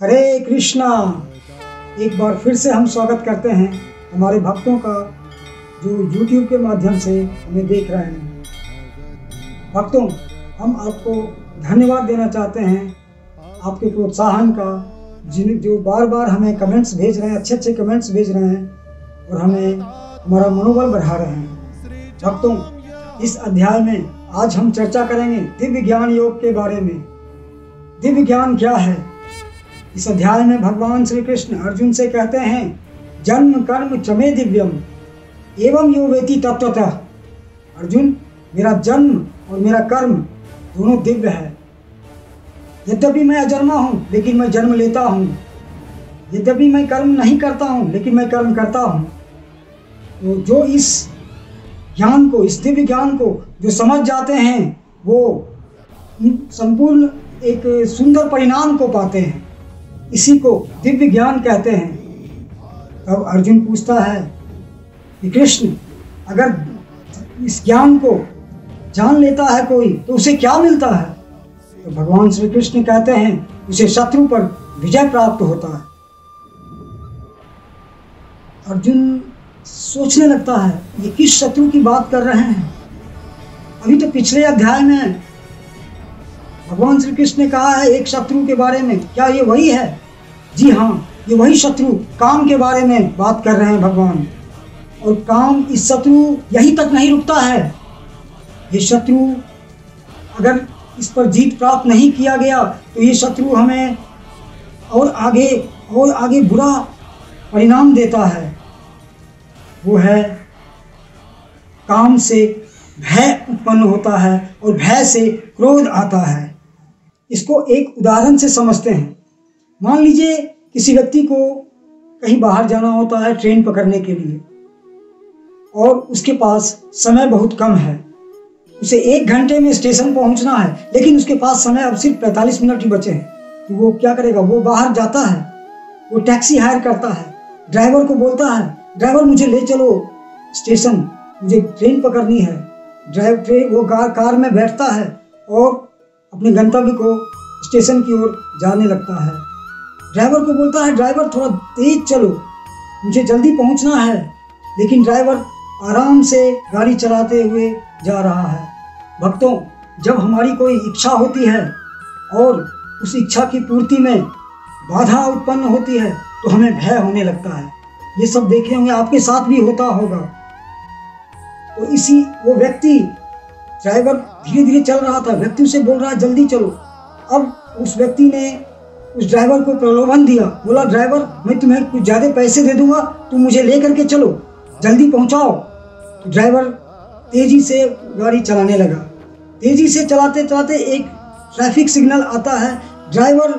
हरे कृष्णा। एक बार फिर से हम स्वागत करते हैं हमारे भक्तों का जो YouTube के माध्यम से हमें देख रहे हैं। भक्तों, हम आपको धन्यवाद देना चाहते हैं आपके प्रोत्साहन का, जो बार बार हमें कमेंट्स भेज रहे हैं, अच्छे अच्छे कमेंट्स भेज रहे हैं और हमें हमारा मनोबल बढ़ा रहे हैं। भक्तों, इस अध्याय में आज हम चर्चा करेंगे दिव्य ज्ञान योग के बारे में। दिव्य ज्ञान क्या है? इस अध्याय में भगवान श्री कृष्ण अर्जुन से कहते हैं, जन्म कर्म च मे दिव्यम एवं यो वेति तत्वतः। अर्जुन, मेरा जन्म और मेरा कर्म दोनों दिव्य है। यद्यपि मैं अजन्मा हूँ लेकिन मैं जन्म लेता हूँ। यद्यपि मैं कर्म नहीं करता हूँ लेकिन मैं कर्म करता हूँ। तो जो इस ज्ञान को, इस दिव्य ज्ञान को जो समझ जाते हैं, वो संपूर्ण एक सुंदर परिणाम को पाते हैं। इसी को दिव्य ज्ञान कहते हैं। तब अर्जुन पूछता है कि कृष्ण, अगर इस ज्ञान को जान लेता है कोई तो उसे क्या मिलता है? तो भगवान श्री कृष्ण कहते हैं, उसे शत्रु पर विजय प्राप्त होता है। अर्जुन सोचने लगता है, ये किस शत्रु की बात कर रहे हैं? अभी तो पिछले अध्याय में भगवान श्री कृष्ण ने कहा है एक शत्रु के बारे में। क्या ये वही है? जी हाँ, ये वही शत्रु, काम के बारे में बात कर रहे हैं भगवान। और काम, इस शत्रु यहीं तक नहीं रुकता है। ये शत्रु, अगर इस पर जीत प्राप्त नहीं किया गया तो ये शत्रु हमें और आगे बुरा परिणाम देता है। वो है, काम से भय उत्पन्न होता है और भय से क्रोध आता है। इसको एक उदाहरण से समझते हैं। मान लीजिए किसी व्यक्ति को कहीं बाहर जाना होता है ट्रेन पकड़ने के लिए, और उसके पास समय बहुत कम है। उसे 1 घंटे में स्टेशन पहुंचना है, लेकिन उसके पास समय अब सिर्फ 45 मिनट ही बचे हैं। तो वो क्या करेगा? वो बाहर जाता है, वो टैक्सी हायर करता है, ड्राइवर को बोलता है, ड्राइवर मुझे ले चलो स्टेशन, मुझे ट्रेन पकड़नी है। वो कार में बैठता है और अपने गंतव्य को स्टेशन की ओर जाने लगता है। ड्राइवर को बोलता है, ड्राइवर थोड़ा तेज चलो, मुझे जल्दी पहुंचना है। लेकिन ड्राइवर आराम से गाड़ी चलाते हुए जा रहा है। भक्तों, जब हमारी कोई इच्छा होती है और उस इच्छा की पूर्ति में बाधा उत्पन्न होती है तो हमें भय होने लगता है। ये सब देखे होंगे, आपके साथ भी होता होगा। तो वो व्यक्ति, ड्राइवर धीरे धीरे चल रहा था, व्यक्ति उसे बोल रहा है जल्दी चलो। अब उस व्यक्ति ने उस ड्राइवर को प्रलोभन दिया, बोला ड्राइवर मैं तुम्हें कुछ ज़्यादा पैसे दे दूंगा, तुम मुझे ले करके चलो, जल्दी पहुंचाओ। तो ड्राइवर तेजी से गाड़ी चलाने लगा। तेजी से चलाते चलाते एक ट्रैफिक सिग्नल आता है। ड्राइवर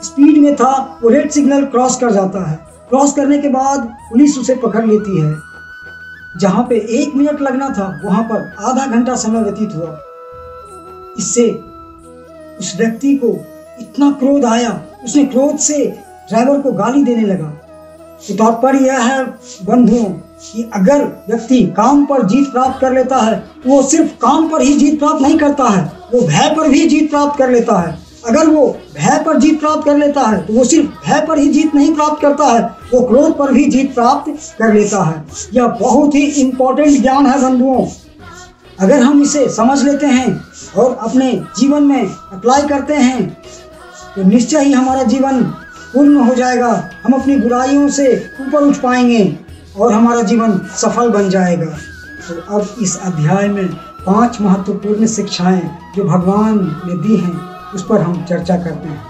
स्पीड में था, वो रेड सिग्नल क्रॉस कर जाता है। क्रॉस करने के बाद पुलिस उसे पकड़ लेती है। जहाँ पे 1 मिनट लगना था वहाँ पर आधा घंटा समय व्यतीत हुआ। इससे उस व्यक्ति को इतना क्रोध आया, उसने क्रोध से ड्राइवर को गाली देने लगा। तो तात्पर्य यह है बंधुओं कि अगर व्यक्ति काम पर जीत प्राप्त कर लेता है तो वो सिर्फ काम पर ही जीत प्राप्त नहीं करता है, वो भय पर भी जीत प्राप्त कर लेता है। अगर वो भय पर जीत प्राप्त कर लेता है तो वो सिर्फ भय पर ही जीत नहीं प्राप्त करता है, वो क्रोध पर भी जीत प्राप्त कर लेता है। यह बहुत ही इम्पोर्टेंट ज्ञान है बंधुओं। अगर हम इसे समझ लेते हैं और अपने जीवन में अप्लाई करते हैं तो निश्चय ही हमारा जीवन पूर्ण हो जाएगा। हम अपनी बुराइयों से ऊपर उठ पाएंगे और हमारा जीवन सफल बन जाएगा। तो अब इस अध्याय में 5 महत्वपूर्ण शिक्षाएं जो भगवान ने दी हैं उस पर हम चर्चा करते हैं।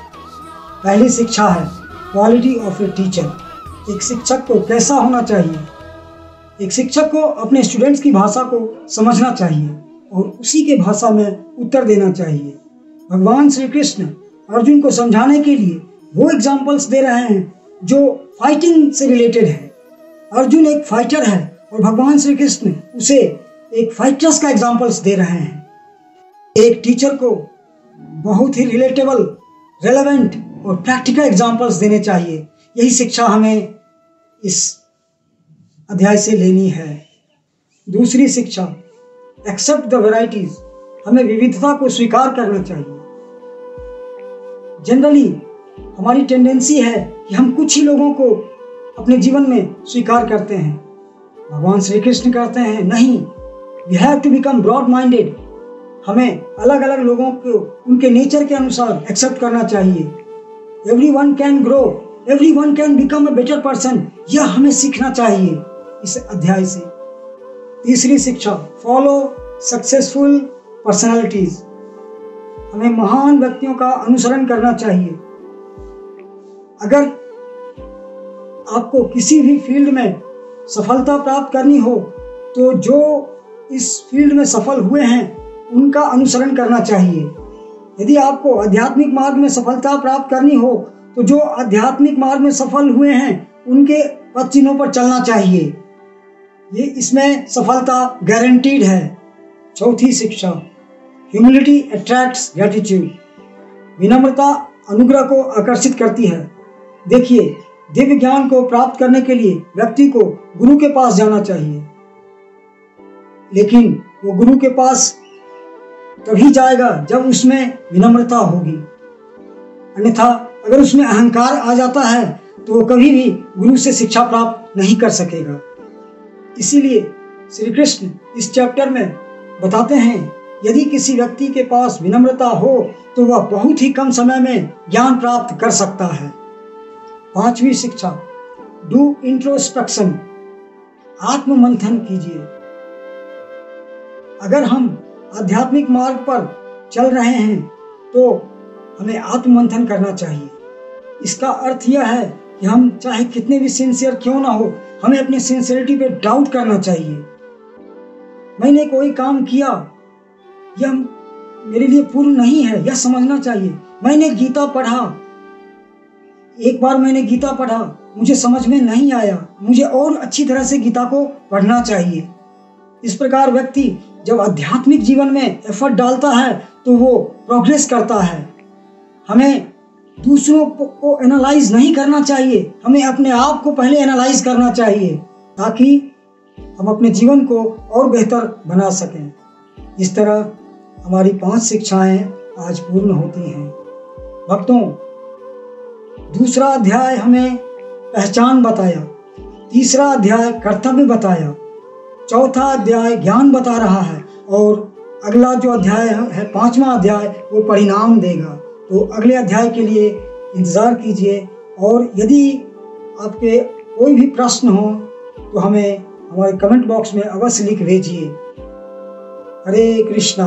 पहली शिक्षा है क्वालिटी ऑफ ए टीचर। एक शिक्षक को कैसा होना चाहिए? एक शिक्षक को अपने स्टूडेंट्स की भाषा को समझना चाहिए और उसी के भाषा में उत्तर देना चाहिए। भगवान श्री कृष्ण अर्जुन को समझाने के लिए वो एग्जाम्पल्स दे रहे हैं जो फाइटिंग से रिलेटेड है। अर्जुन एक फाइटर है और भगवान श्री कृष्ण उसे एक फाइटर्स का एग्जाम्पल्स दे रहे हैं। एक टीचर को बहुत ही रिलेटेबल, रेलेवेंट और प्रैक्टिकल एग्जाम्पल्स देने चाहिए। यही शिक्षा हमें इस अध्याय से लेनी है। दूसरी शिक्षा, एक्सेप्ट द वैरायटीज। हमें विविधता को स्वीकार करना चाहिए। जनरली हमारी टेंडेंसी है कि हम कुछ ही लोगों को अपने जीवन में स्वीकार करते हैं। भगवान श्री कृष्ण कहते हैं नहीं, we have to become broad minded. हमें अलग अलग लोगों को उनके नेचर के अनुसार एक्सेप्ट करना चाहिए। Everyone can grow, everyone can become a better person, यह हमें सीखना चाहिए इस अध्याय से। तीसरी शिक्षा, फॉलो सक्सेसफुल पर्सनालिटीज। हमें महान व्यक्तियों का अनुसरण करना चाहिए। अगर आपको किसी भी फील्ड में सफलता प्राप्त करनी हो तो जो इस फील्ड में सफल हुए हैं उनका अनुसरण करना चाहिए। यदि आपको आध्यात्मिक मार्ग में सफलता प्राप्त करनी हो तो जो आध्यात्मिक मार्ग में सफल हुए हैं उनके पद चिन्हों पर चलना चाहिए। ये इसमें सफलता गारंटीड है। चौथी शिक्षा, ह्यूमिलिटी अट्रैक्ट्स ग्रैटिट्यूड। विनम्रता अनुग्रह को आकर्षित करती है। देखिए, दिव्य ज्ञान को प्राप्त करने के लिए व्यक्ति को गुरु के पास जाना चाहिए, लेकिन वो गुरु के पास तभी जाएगा जब उसमें विनम्रता होगी। अन्यथा अगर उसमें अहंकार आ जाता है तो वो कभी भी गुरु से शिक्षा प्राप्त नहीं कर सकेगा। इसीलिए श्री कृष्ण इस चैप्टर में बताते हैं, यदि किसी व्यक्ति के पास विनम्रता हो तो वह बहुत ही कम समय में ज्ञान प्राप्त कर सकता है। पांचवी शिक्षा, डू इंट्रोस्पेक्शन। आत्म मंथन कीजिए। अगर हम आध्यात्मिक मार्ग पर चल रहे हैं तो हमें आत्म मंथन करना चाहिए। इसका अर्थ यह है कि हम चाहे कितने भी सिंसियर क्यों ना हो, हमें अपनी सिंसियरिटी पे डाउट करना चाहिए। मैंने कोई काम किया, यह मेरे लिए पूर्ण नहीं है, यह समझना चाहिए। मैंने गीता पढ़ा, एक बार मैंने गीता पढ़ा, मुझे समझ में नहीं आया, मुझे और अच्छी तरह से गीता को पढ़ना चाहिए। इस प्रकार व्यक्ति जब आध्यात्मिक जीवन में एफर्ट डालता है तो वो प्रोग्रेस करता है। हमें दूसरों को एनालाइज नहीं करना चाहिए, हमें अपने आप को पहले एनालाइज करना चाहिए ताकि हम अपने जीवन को और बेहतर बना सकें। इस तरह हमारी 5 शिक्षाएं आज पूर्ण होती हैं। भक्तों, दूसरा अध्याय हमें पहचान बताया, तीसरा अध्याय कर्तव्य बताया, चौथा अध्याय ज्ञान बता रहा है और अगला जो अध्याय है 5वां अध्याय वो परिणाम देगा। तो अगले अध्याय के लिए इंतज़ार कीजिए और यदि आपके कोई भी प्रश्न हो तो हमें हमारे कमेंट बॉक्स में अवश्य लिख भेजिए। हरे कृष्णा।